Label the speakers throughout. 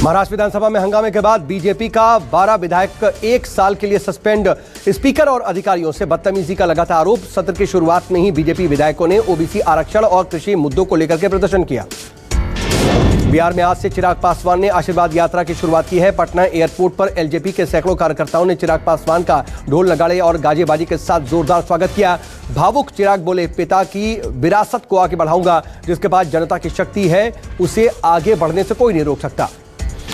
Speaker 1: महाराष्ट्र विधानसभा में हंगामे के बाद बीजेपी का 12 विधायक 1 साल के लिए सस्पेंड। स्पीकर और अधिकारियों से बदतमीजी का लगातार आरोप। सत्र की शुरुआत में ही बीजेपी विधायकों ने ओबीसी आरक्षण और कृषि मुद्दों को लेकर के प्रदर्शन किया। बिहार में आज से चिराग पासवान ने आशीर्वाद यात्रा की शुरुआत की है। पटना एयरपोर्ट पर एलजेपी के सैकड़ों कार्यकर्ताओं ने चिराग पासवान का ढोल नगाड़े और गाजेबाजी के साथ जोरदार स्वागत किया। भावुक चिराग बोले, पिता की विरासत को आगे बढ़ाऊंगा। जिसके पास जनता की शक्ति है उसे आगे बढ़ने से कोई नहीं रोक सकता।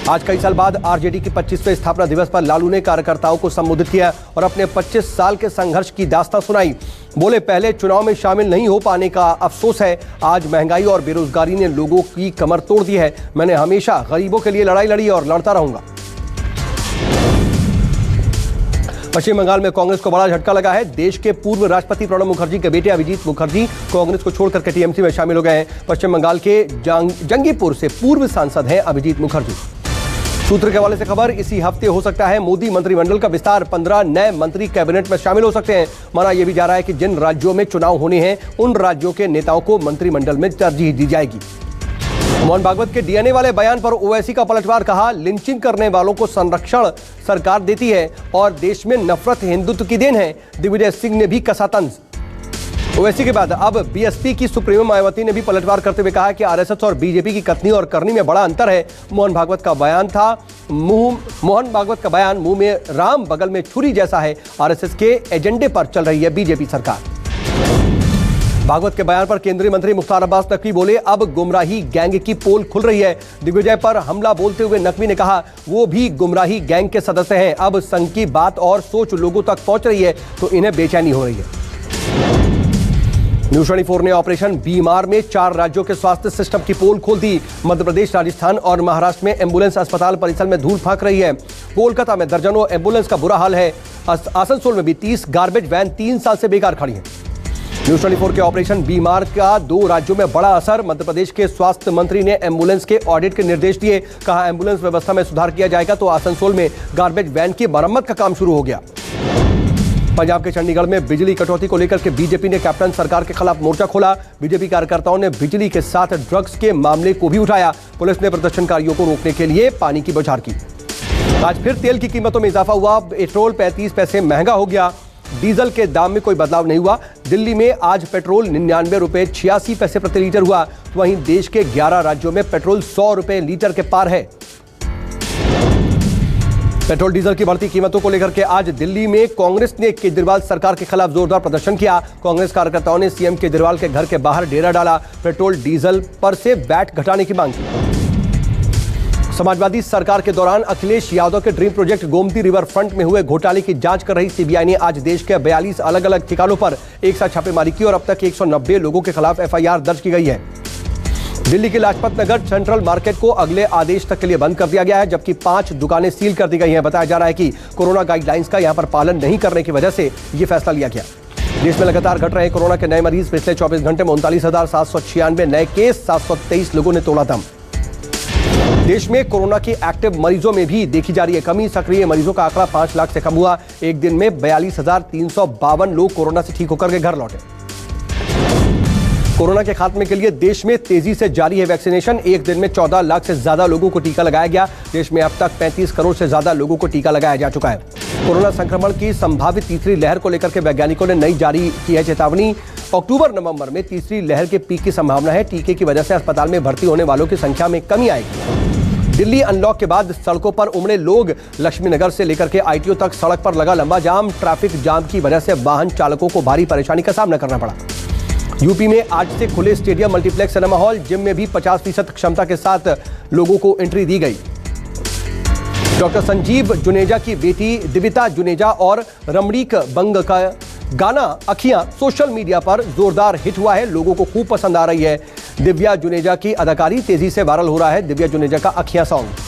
Speaker 1: आज कई साल बाद आरजेडी की 25वें स्थापना दिवस पर लालू ने कार्यकर्ताओं को संबोधित किया और अपने 25 साल के संघर्ष की दास्तां सुनाई। बोले, पहले चुनाव में शामिल नहीं हो पाने का अफसोस है। आज महंगाई और बेरोजगारी ने लोगों की कमर तोड़ दी है। मैंने हमेशा गरीबों के लिए लड़ाई लड़ी और लड़ता रहूंगा। पश्चिम बंगाल में कांग्रेस को बड़ा झटका लगा है। देश के पूर्व राष्ट्रपति प्रणब मुखर्जी के बेटे अभिजीत मुखर्जी कांग्रेस को छोड़कर के टीएमसी में शामिल हो गए हैं। पश्चिम बंगाल के जंगीपुर से पूर्व सांसद हैं अभिजीत मुखर्जी। सूत्र के हवाले से खबर, इसी हफ्ते हो सकता है मोदी मंत्रिमंडल का विस्तार। 15 नए मंत्री कैबिनेट में शामिल हो सकते हैं। माना यह भी जा रहा है कि जिन राज्यों में चुनाव होने हैं उन राज्यों के नेताओं को मंत्रिमंडल में तरजीह दी जाएगी। मोहन भागवत के डीएनए वाले बयान पर ओवैसी का पलटवार। कहा, लिंचिंग करने वालों को संरक्षण सरकार देती है और देश में नफरत हिंदुत्व की देन है। दिग्विजय सिंह ने भी कसा तंज। ओवैसी के बाद अब बीएसपी की सुप्रीमो मायावती ने भी पलटवार करते हुए कहा कि आरएसएस और बीजेपी की कथनी और करनी में बड़ा अंतर है। मोहन भागवत का बयान मुंह में राम बगल में छुरी जैसा है। आरएसएस के एजेंडे पर चल रही है बीजेपी सरकार। भागवत के बयान पर केंद्रीय मंत्री मुख्तार अब्बास नकवी बोले, अब गुमराही गैंग की पोल खुल रही है। दिग्विजय पर हमला बोलते हुए नकवी ने कहा, वो भी गुमराही गैंग के सदस्य हैं। अब संघ की बात और सोच लोगों तक पहुंच रही है तो इन्हें बेचैनी हो रही है। न्यूज 24 ने ऑपरेशन बीमार में 4 राज्यों के स्वास्थ्य सिस्टम की पोल खोल दी। मध्य प्रदेश, राजस्थान और महाराष्ट्र में एम्बुलेंस अस्पताल परिसर में धूल फेंक रही है। कोलकाता में दर्जनों एम्बुलेंस का बुरा हाल है। आसनसोल में भी 30 गार्बेज वैन 3 साल से बेकार खड़ी है। न्यूज 24 के ऑपरेशन बीमार का 2 राज्यों में बड़ा असर। मध्य प्रदेश के स्वास्थ्य मंत्री ने एम्बुलेंस के ऑडिट के निर्देश दिए। कहा, एम्बुलेंस व्यवस्था में सुधार किया जाएगा तो आसनसोल में गार्बेज वैन की मरम्मत का काम शुरू हो गया। पंजाब के चंडीगढ़ में बिजली कटौती को लेकर के बीजेपी ने कैप्टन सरकार के खिलाफ मोर्चा खोला। बीजेपी कार्यकर्ताओं ने बिजली के साथ ड्रग्स के मामले को भी उठाया। पुलिस ने प्रदर्शनकारियों को रोकने के लिए पानी की बौछार की। आज फिर तेल की कीमतों में इजाफा हुआ। पेट्रोल 35 पैसे महंगा हो गया। डीजल के दाम में कोई बदलाव नहीं हुआ। दिल्ली में आज पेट्रोल 99 रुपए 86 पैसे प्रति लीटर हुआ। तो वहीं देश के 11 राज्यों में पेट्रोल 100 रुपए लीटर के पार है। पेट्रोल डीजल की बढ़ती कीमतों को लेकर के आज दिल्ली में कांग्रेस ने केजरीवाल सरकार के खिलाफ जोरदार प्रदर्शन किया। कांग्रेस कार्यकर्ताओं ने सीएम केजरीवाल के घर के बाहर डेरा डाला। पेट्रोल डीजल पर से वैट घटाने की मांग की। समाजवादी सरकार के दौरान अखिलेश यादव के dream project Gomti river front में हुए घोटाले की जांच कर रही सीबीआई ने आज देश के 42 अलग अलग ठिकानों पर एक साथ छापेमारी की और अब तक 190 लोगों के खिलाफ एफआईआर दर्ज की गई है। दिल्ली के लाजपत नगर सेंट्रल मार्केट को अगले आदेश तक के लिए बंद कर दिया गया है, जबकि 5 दुकानें सील कर दी गई हैं। बताया जा रहा है कि कोरोना गाइडलाइंस का यहां पर पालन नहीं करने की वजह से यह फैसला लिया गया। देश में लगातार घट रहे कोरोना के नए मरीज। पिछले 24 घंटे में 39,796 नए केस, 723 लोगों ने तोड़ा दम। देश में कोरोना के एक्टिव मरीजों में भी देखी जा रही है कमी। सक्रिय मरीजों का आंकड़ा 5 लाख से कम हुआ। एक दिन में 42,352 लोग कोरोना से ठीक होकर के घर लौटे। कोरोना के खात्मे के लिए देश में तेजी से जारी है वैक्सीनेशन। एक दिन में 14 लाख से ज्यादा लोगों को टीका लगाया गया। देश में अब तक 35 करोड़ से ज्यादा लोगों को टीका लगाया जा चुका है। कोरोना संक्रमण की संभावित तीसरी लहर को लेकर के वैज्ञानिकों ने नई जारी की है चेतावनी। अक्टूबर-नवंबर में तीसरी लहर के पीक की संभावना है। टीके की वजह से अस्पताल में भर्ती होने वालों की संख्या में कमी आएगी। दिल्ली अनलॉक के बाद सड़कों पर उमड़े लोग। लक्ष्मीनगर से लेकर के आईटीओ तक सड़क पर लगा लंबा जाम। ट्रैफिक जाम की वजह से वाहन चालकों को भारी परेशानी का सामना करना पड़ा। यूपी में आज से खुले stadium, multiplex, cinema hall, gym में भी 50% क्षमता के साथ लोगों को एंट्री दी गई। डॉक्टर संजीव जुनेजा की बेटी दिविता जुनेजा और रमणीक बंग का गाना अखियां सोशल मीडिया पर जोरदार हिट हुआ है। लोगों को खूब पसंद आ रही है। दिव्या जुनेजा की अदाकारी तेजी से वायरल हो रहा है। दिव्या जुनेजा का अखियां सॉन्ग।